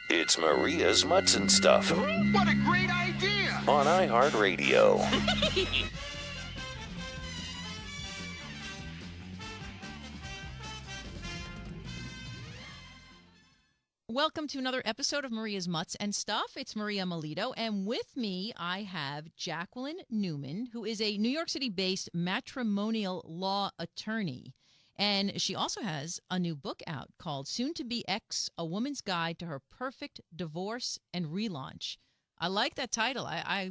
It's Maria's Mutts and Stuff What a great idea! on iHeartRadio. Welcome to another episode of Maria's Mutts and Stuff. It's Maria Melito, and with me I have Jacqueline Newman, who is a New York City-based matrimonial law attorney. And she also has a new book out called Soon to Be Ex, A Woman's Guide to Her Perfect Divorce and Relaunch. I like that title.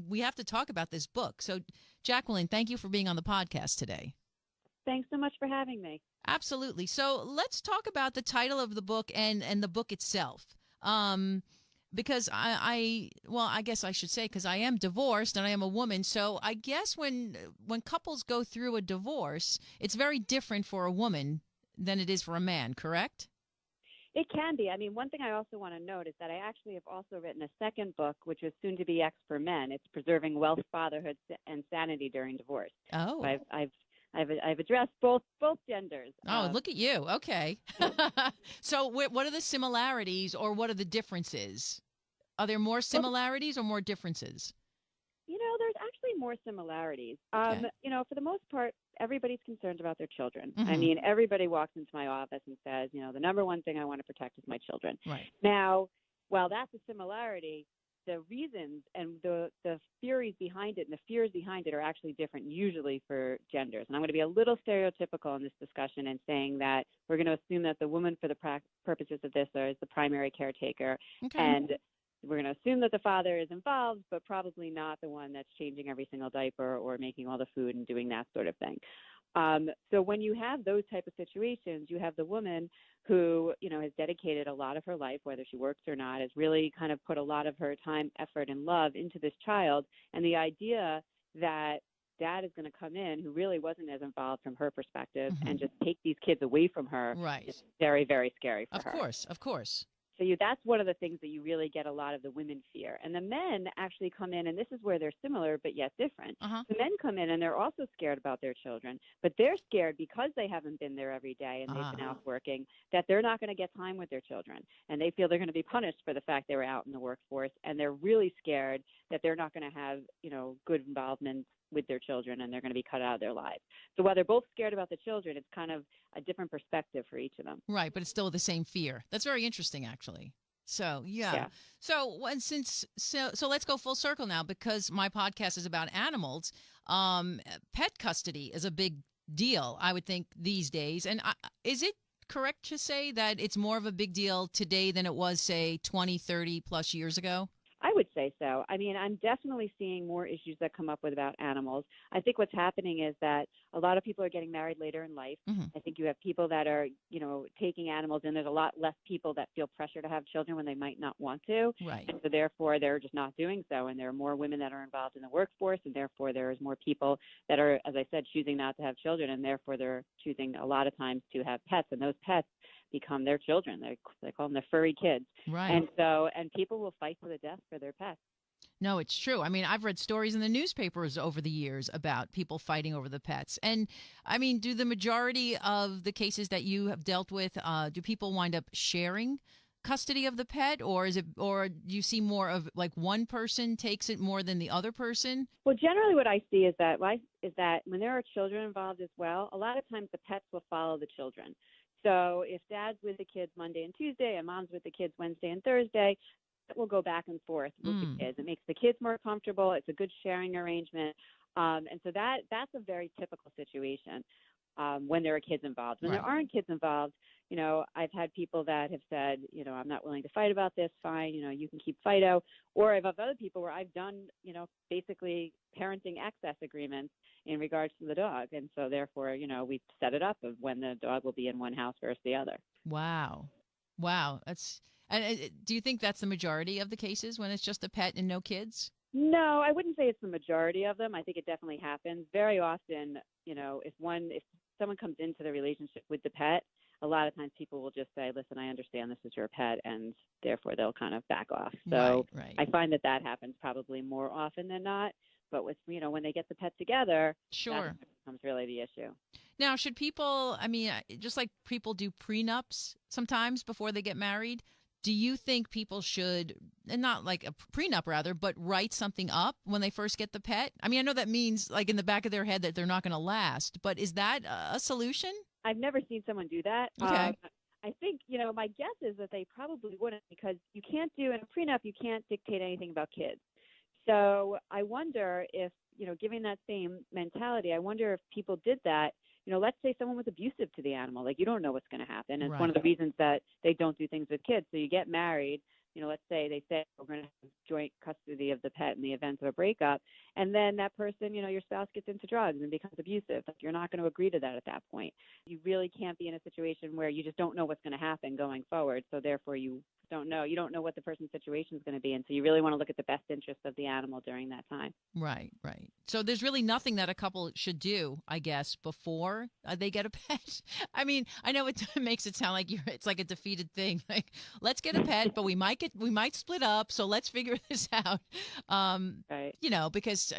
We have to talk about this book. So, Jacqueline, thank you for being on the podcast today. Thanks so much for having me. Absolutely. So let's talk about the title of the book and the book itself. Because I guess I should say, because I am divorced and I am a woman. So I guess when couples go through a divorce, it's very different for a woman than it is for a man, correct? It can be. I mean, one thing I also want to note is that I actually have also written a second book, which is Soon to Be Ex for Men. It's Preserving Wealth, Fatherhood, and Sanity During Divorce. Oh. So I've addressed both genders. Oh, look at you. Okay. So what are the similarities or what are the differences? Are there more similarities or more differences? There's actually more similarities. Okay. For the most part, everybody's concerned about their children. Mm-hmm. I mean, everybody walks into my office and says, the number one thing I want to protect is my children. Right. Now, while that's a similarity, the reasons and the theories behind it and the fears behind it are actually different, usually for genders. And I'm going to be a little stereotypical in this discussion and saying that we're going to assume that the woman, for the purposes of this, is the primary caretaker. Okay. And we're going to assume that the father is involved, but probably not the one that's changing every single diaper or making all the food and doing that sort of thing. So when you have those type of situations, you have the woman who, has dedicated a lot of her life, whether she works or not, has really kind of put a lot of her time, effort, and love into this child. And the idea that dad is going to come in, who really wasn't as involved from her perspective, Mm-hmm. and just take these kids away from her, Right. is very, very scary for her. Of course. So that's one of the things that you really get a lot of the women fear. And the men actually come in, and this is where they're similar but yet different. Uh-huh. The men come in, and they're also scared about their children, but they're scared because they haven't been there every day and they've been out working, that they're not going to get time with their children. And they feel they're going to be punished for the fact they were out in the workforce, and they're really scared that they're not going to have, good involvement with their children, and they're going to be cut out of their lives. So while they're both scared about the children, it's kind of a different perspective for each of them. Right, but it's still the same fear. That's very interesting, actually. So, yeah. So let's go full circle now, because my podcast is about animals. Pet custody is a big deal, I would think, these days. And is it correct to say that it's more of a big deal today than it was, say, 20, 30 plus years ago? I would say so. I mean, I'm definitely seeing more issues that come up with about animals. I think what's happening is that a lot of people are getting married later in life. Mm-hmm. I think you have people that are, taking animals, and there's a lot less people that feel pressure to have children when they might not want to. Right. And so therefore they're just not doing so. And there are more women that are involved in the workforce, and therefore there is more people that are, as I said, choosing not to have children, and therefore they're choosing a lot of times to have pets, and those pets become their children. They call them the furry kids. Right. And people will fight to the death for their pets. No, it's true. I mean, I've read stories in the newspapers over the years about people fighting over the pets. And I mean, do the majority of the cases that you have dealt with, do people wind up sharing custody of the pet, or do you see more of like one person takes it more than the other person? Well, generally what I see is that when there are children involved as well, a lot of times the pets will follow the children. So if dad's with the kids Monday and Tuesday and mom's with the kids Wednesday and Thursday, it will go back and forth with the kids. It makes the kids more comfortable. It's a good sharing arrangement. And so that's a very typical situation when there are kids involved. When Right. there aren't kids involved, I've had people that have said, I'm not willing to fight about this. Fine. You can keep Fido. Or I've had other people where I've done, basically parenting access agreements in regards to the dog. And so therefore, we set it up of when the dog will be in one house versus the other. Wow. And do you think that's the majority of the cases when it's just a pet and no kids? No, I wouldn't say it's the majority of them. I think it definitely happens. Very often, if someone comes into the relationship with the pet, a lot of times people will just say, listen, I understand this is your pet, and therefore they'll kind of back off. So Right. I find that happens probably more often than not. But with, when they get the pet together, Sure. that becomes really the issue. Now, should people, just like people do prenups sometimes before they get married, do you think people should, and not like a prenup rather, but write something up when they first get the pet? I mean, I know that means like in the back of their head that they're not going to last, but is that a solution? I've never seen someone do that. Okay. I think, my guess is that they probably wouldn't, because you can't do, in a prenup, you can't dictate anything about kids. So I wonder if, giving that same mentality, I wonder if people did that. Let's say someone was abusive to the animal. Like, you don't know what's going to happen. And it's one of the reasons that they don't do things with kids. So you get married, let's say they say we're going to have joint custody of the pet in the event of a breakup. And then that person, your spouse gets into drugs and becomes abusive. Like, you're not going to agree to that at that point. You really can't be in a situation where you just don't know what's going to happen going forward. So therefore you don't know what the person's situation is going to be. And so you really want to look at the best interest of the animal during that time. Right. So there's really nothing that a couple should do, I guess, before they get a pet. I mean, I know it makes it sound like it's like a defeated thing. Like, let's get a pet, but we might split up. So let's figure this out. Right. Because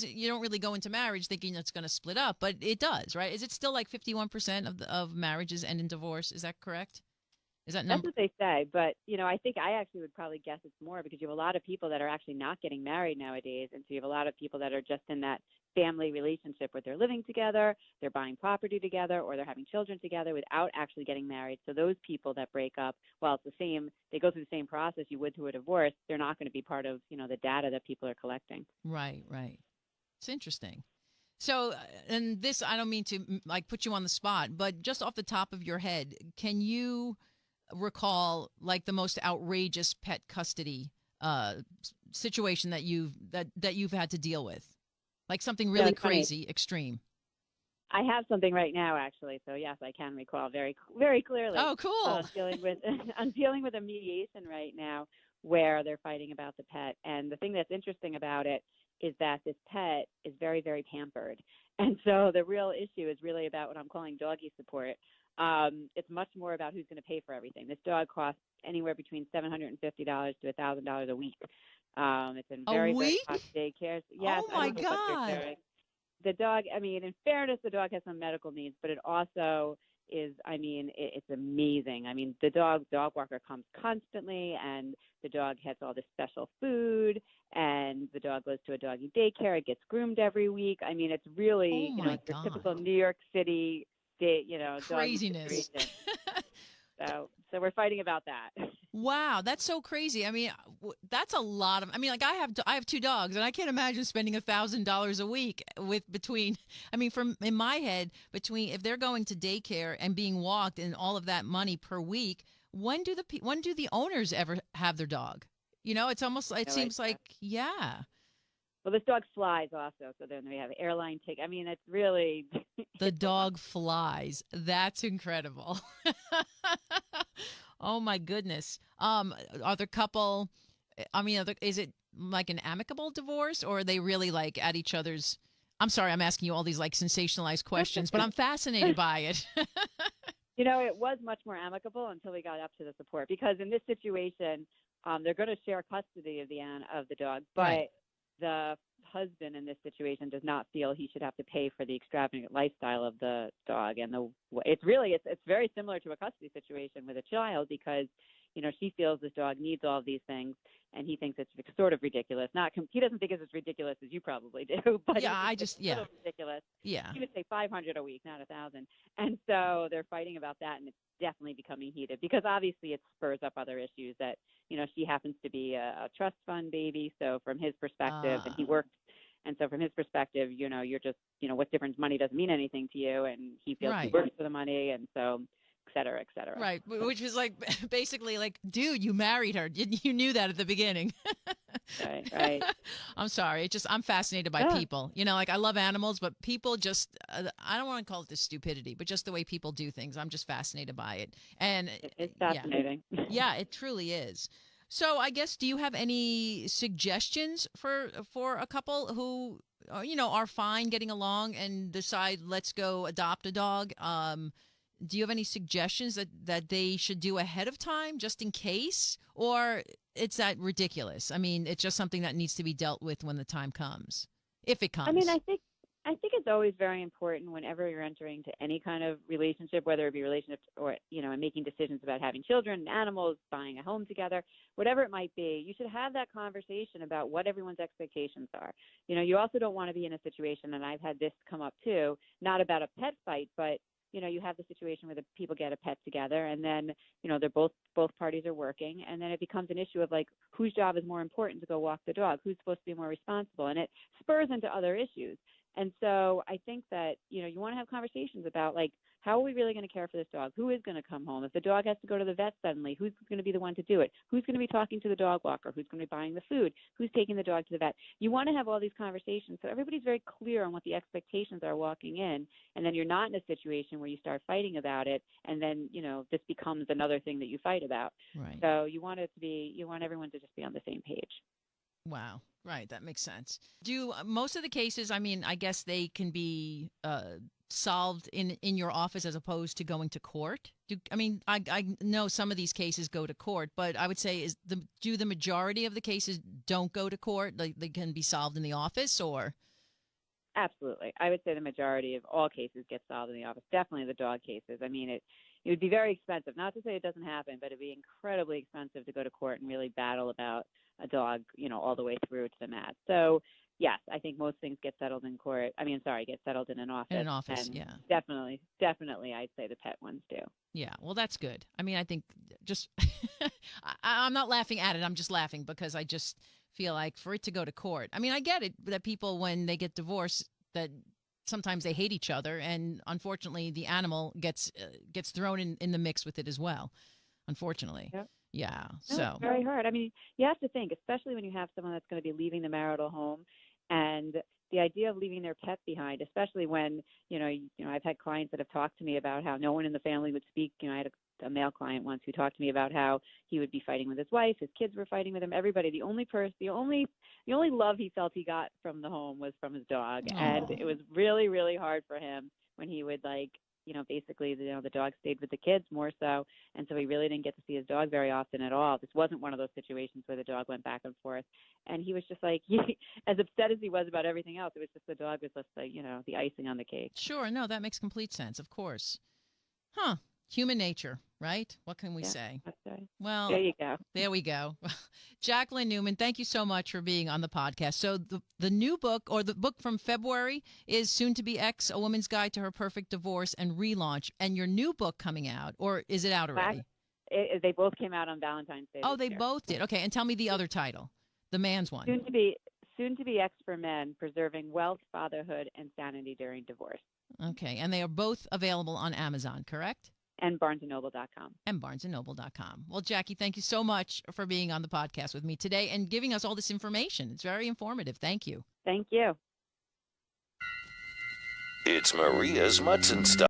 you don't really go into marriage thinking it's going to split up, but it does, right? Is it still like 51% of marriages end in divorce? Is that correct? Is that number? That's what they say, but I think I actually would probably guess it's more, because you have a lot of people that are actually not getting married nowadays, and so you have a lot of people that are just in that family relationship where they're living together, they're buying property together, or they're having children together without actually getting married. So those people that break up, while it's the same, they go through the same process you would through a divorce, they're not going to be part of the data that people are collecting. Right. It's interesting. So, and this, I don't mean to like put you on the spot, but just off the top of your head, can you recall like the most outrageous pet custody situation that you've had to deal with, like something really crazy, extreme? I have something right now, actually. So yes, I can recall very, very clearly. Oh, cool. I'm dealing with a mediation right now where they're fighting about the pet, and the thing that's interesting about it is that this pet is very, very pampered, and so the real issue is really about what I'm calling doggy support. It's much more about who's going to pay for everything. This dog costs anywhere between $750 to $1,000 a week. It's in very, very hot daycares. Yes, oh my God. The dog, in fairness, the dog has some medical needs, but it also is, it's amazing. The dog walker comes constantly, and the dog has all this special food, and the dog goes to a doggy daycare. It gets groomed every week. It's really, your typical New York City craziness. So we're fighting about that. Wow, that's so crazy. That's a lot of. Like I have two dogs, and I can't imagine spending $1,000 a week in my head, between if they're going to daycare and being walked and all of that money per week. When do the owners ever have their dog? It's almost. It seems like yeah. Well, this dog flies also, so then we have airline ticket. It's really the dog flies. That's incredible. Oh my goodness. Are the couple? Is it like an amicable divorce, or are they really like at each other's? I'm sorry, I'm asking you all these like sensationalized questions, but I'm fascinated by it. It was much more amicable until we got up to the support, because in this situation, they're going to share custody of the dog, but. Right. The husband in this situation does not feel he should have to pay for the extravagant lifestyle of the dog, and it's very similar to a custody situation with a child, because she feels this dog needs all of these things, and he thinks it's sort of ridiculous. He doesn't think it's as ridiculous as you probably do, but it's ridiculous. Yeah, he would say $500 a week, not $1,000, and so they're fighting about that, and it's definitely becoming heated, because obviously it spurs up other issues that she happens to be a trust fund baby, so from his perspective, and he works. And so from his perspective, you're just, what difference? Money doesn't mean anything to you. And he feels he works for the money. And so, et cetera, et cetera. Right. Which was like, basically like, dude, you married her. You knew that at the beginning. Right. I'm sorry. I'm fascinated by people. I love animals, but people just, I don't want to call it the stupidity, but just the way people do things. I'm just fascinated by it. And it's fascinating. Yeah, it truly is. So I guess, do you have any suggestions for a couple who, are fine getting along and decide, let's go adopt a dog? Do you have any suggestions that they should do ahead of time just in case? Or it's that ridiculous? It's just something that needs to be dealt with when the time comes, if it comes. I think it's always very important whenever you're entering to any kind of relationship, whether it be relationship or, and making decisions about having children, animals, buying a home together, whatever it might be, you should have that conversation about what everyone's expectations are. You also don't want to be in a situation, and I've had this come up too, not about a pet fight, but you have the situation where the people get a pet together, and then, they're both parties are working, and then it becomes an issue of like whose job is more important to go walk the dog, who's supposed to be more responsible, and it spurs into other issues. And so I think that, you want to have conversations about like, how are we really going to care for this dog? Who is going to come home? If the dog has to go to the vet suddenly, who's going to be the one to do it? Who's going to be talking to the dog walker? Who's going to be buying the food? Who's taking the dog to the vet? You want to have all these conversations so everybody's very clear on what the expectations are walking in. And then you're not in a situation where you start fighting about it. And then, this becomes another thing that you fight about. Right. So you want everyone to just be on the same page. Wow. Right. That makes sense. Do most of the cases, I guess they can be solved in your office as opposed to going to court? I know some of these cases go to court, but I would say do the majority of the cases don't go to court? Like they can be solved in the office or? Absolutely. I would say the majority of all cases get solved in the office. Definitely the dog cases. It would be very expensive. Not to say it doesn't happen, but it'd be incredibly expensive to go to court and really battle about a dog, all the way through to the mat. So, yes, I think most things get settled in court. Get settled in an office. In an office, and yeah. Definitely, I'd say the pet ones do. Yeah, well, that's good. I think just I'm not laughing at it. I'm just laughing because I just feel like for it to go to court. I get it that people, when they get divorced, that sometimes they hate each other, and unfortunately, the animal gets thrown in the mix with it as well. Unfortunately, yep. Yeah. No, So it's very hard. You have to think, especially when you have someone that's going to be leaving the marital home, and the idea of leaving their pet behind, especially when I've had clients that have talked to me about how no one in the family would speak. I had a male client once who talked to me about how he would be fighting with his wife, his kids were fighting with him, everybody. The only love he felt he got from the home was from his dog. Aww. And it was really, really hard for him when he would basically, the dog stayed with the kids more so. And so he really didn't get to see his dog very often at all. This wasn't one of those situations where the dog went back and forth. And he was just like, as upset as he was about everything else, it was just the dog was just like, the icing on the cake. Sure. No, that makes complete sense. Of course. Huh. Human nature, right? What can we say? That's right. Well, there you go. There we go. Jacqueline Newman, thank you so much for being on the podcast. So the new book, or the book from February, is Soon to Be Ex, A Woman's Guide to Her Perfect Divorce and Relaunch. And your new book coming out, or is it out already? They both came out on Valentine's Day. Oh, they both did. Okay. And tell me the other title, the man's one. Soon to be Ex for Men, Preserving Wealth, Fatherhood, and Sanity During Divorce. Okay. And they are both available on Amazon, correct? And barnesandnoble.com. And barnesandnoble.com. Well, Jackie, thank you so much for being on the podcast with me today and giving us all this information. It's very informative. Thank you. Thank you. It's Maria's Mutts and Stuff.